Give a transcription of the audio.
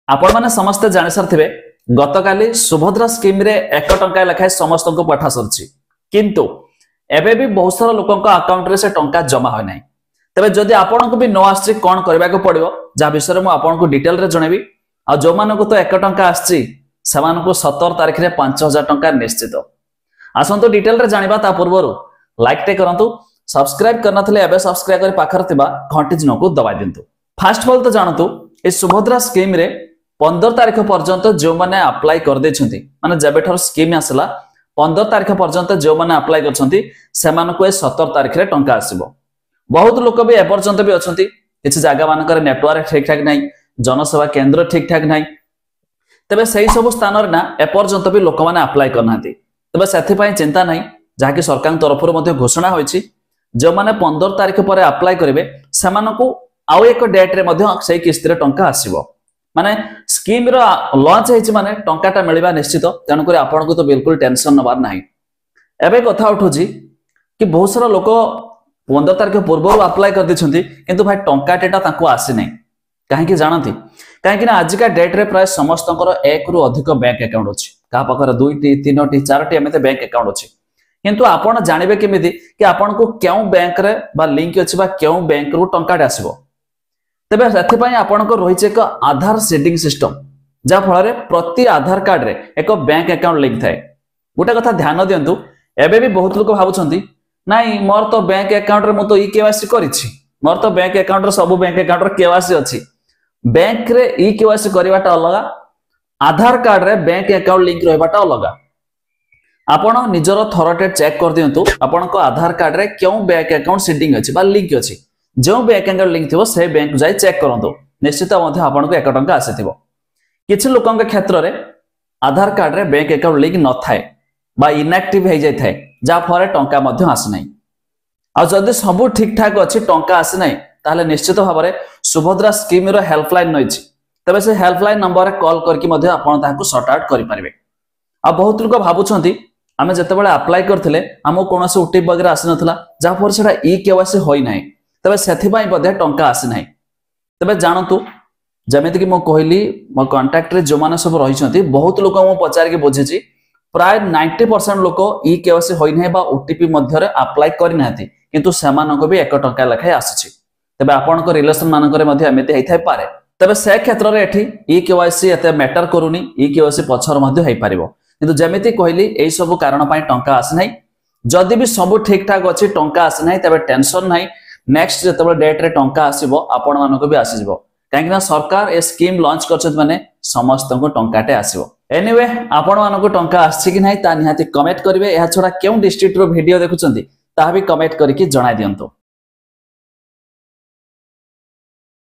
आपण माने समस्त जानि सारथिबे गतकाली सुभद्रा स्कीम रे 1 टंका लेखाय समस्त को पठा सरछि किंतु एबे भी बहुत सारा लोकन को अकाउंट रे से टंका जमा होय नै। तबे जदि आपन को भी न आछि कोन करबा को पड़िबो जा विषय मु आपन को डिटेल रे जणेबी आ जो मान को तो 1 टंका आछि समान को 17 तारिख रे 5000 टंका निश्चित आसंतो डिटेल रे जानिबा ता पूर्वरु लाइक टे करंतु सब्सक्राइब करना थले एबे सब्सक्राइब कर पाखर थिबा घंटी चिन्ह को दबाइ दिंतु। फास्ट ऑफ ऑल तो जानतु ए सुभद्रा स्कीम रे 15 तारिख पर्यंत जो माने अप्लाई कर देछंती माने जेबेठर स्कीम आसला 15 तारिख पर्यंत जो माने अप्लाई करछंती सेमान को 17 तारिख रे टंका आसीबो। बहुत लोक भी ए पर्यंत भी अछंती किछ जागा मानकर नेटवर्क ठीक ठाक नाही जनसेवा केंद्र ठीक ठाक नाही तबे सही सब स्थान रे ना ए पर्यंत भी लोक माने अप्लाई करनांती तबे सेथि पई चिंता नाही जाकि सरकार तरफ रो मध्ये घोषणा होईची जो माने 15 तारिख पर अप्लाई करिवे सेमान को आउ एक डेट रे मध्ये सही किस्त रे टंका आसीबो माने स्कीम रो लॉन्च हेछि माने टंकाटा मिलबा निश्चित तन करे आपन को तो बिल्कुल टेंशन नबार नाही। एबे कथा उठुजी कि बहुत सारा लोक 15 तारिख पूर्व अप्लाई कर दिछंती किंतु भाई टंकाटा ताको आसी नै काहे कि जानंती काहे कि ना आज का डेट रे प्राय समस्तकर एक रु अधिक बैंक अकाउंट अछि का पकर 2 टी 3 टी 4 टी एमते बैंक अकाउंट अछि किंतु आपण जानिबे केमिति कि आपण को केउ बैंक रे बा लिंक अछि बा केउ बैंक रु टंकाटा आसीबो तबे सेथि पई आपण को रहिছে एक आधार सीडिंग सिस्टम जा फल रे प्रति आधार कार्ड रे एक बैंक अकाउंट लिंक थाए। गोटे कथा ध्यान दियंतु एबे भी बहुत लोक भाबुछंती नाही मोर तो बैंक अकाउंट रे मु तो ई केवाईसी करिछि मोर तो बैंक अकाउंट रे सब बैंक अकाउंट रे केवाईसी अछि बैंक रे ई केवाईसी करबाटा अलगा आधार कार्ड रे बैंक अकाउंट लिंक रहबाटा अलगा। आपण निजरो थरटे चेक कर दियंतु आपण को आधार कार्ड रे केउ बैंक अकाउंट सीडिंग अछि बा लिंक अछि जो बैंक अकाउंट लिंक थिबो से बैंक जाय चेक करंतु निश्चित मध्ये आपण को 1 टंका आसीथिबो। किछ लोकन के क्षेत्र रे आधार कार्ड रे बैंक अकाउंट लिंक न थाए बा इनएक्टिव हे जाय थाए जा फरे टंका मध्ये आसी नै आ जदि सब ठीक ठाक अछि टंका आसी नै ताले निश्चित भाबरे सुभद्रा स्कीम रो हेल्पलाइन नइछि तबे से हेल्पलाइन नंबर रे कॉल करके मध्ये आपण ताको सॉर्ट आउट करि परिबे। आ बहुत लोक भाबुछंती आमे जते बेले अप्लाई करथिले हमो कोनोसे ओटीपी वगैरह आसी नथला जा फर सेटा ई केवाईसी होई नै तबे सेथि पई बदे टंका आसी नै। तबे जानतु जमिति कि मो कहली मो कांटेक्ट रे जो माने सब रहि छथि बहुत लोक मो पचार के बुझिछि प्राय 90% लोक ई केवाईसी होई नै बा ओटीपी मध्य रे अप्लाई करि नाथि किंतु समान को भी 1 टंका लखाय आसीछि तबे आपन को रिलेशन मान करे मध्ये एमिति हेइ थाइ पारे तबे से क्षेत्र रे एठी ई केवाईसी एते मैटर करूनी ई केवाईसी पछर मध्ये हेइ पारिबो किंतु जमिति कहली एई सब कारण पई टंका आसी नै जदि भी सब ठीक ठाक अछि टंका आसी नै तबे टेंशन नै नेक्स्ट जतबे डेट रे टंका आसीबो आपण मानको को भी आसीबो काहे कि सरकार ए स्कीम लॉन्च करछत माने समस्त को टंकाटे आसीबो। एनीवे आपण मानको टंका आछि कि नै ता निहाती कमेंट करिवे एहा छोडा केउ डिस्ट्रिक्ट रो वीडियो देखुचंती ता भी कमेंट करके जणाइ दियंतो।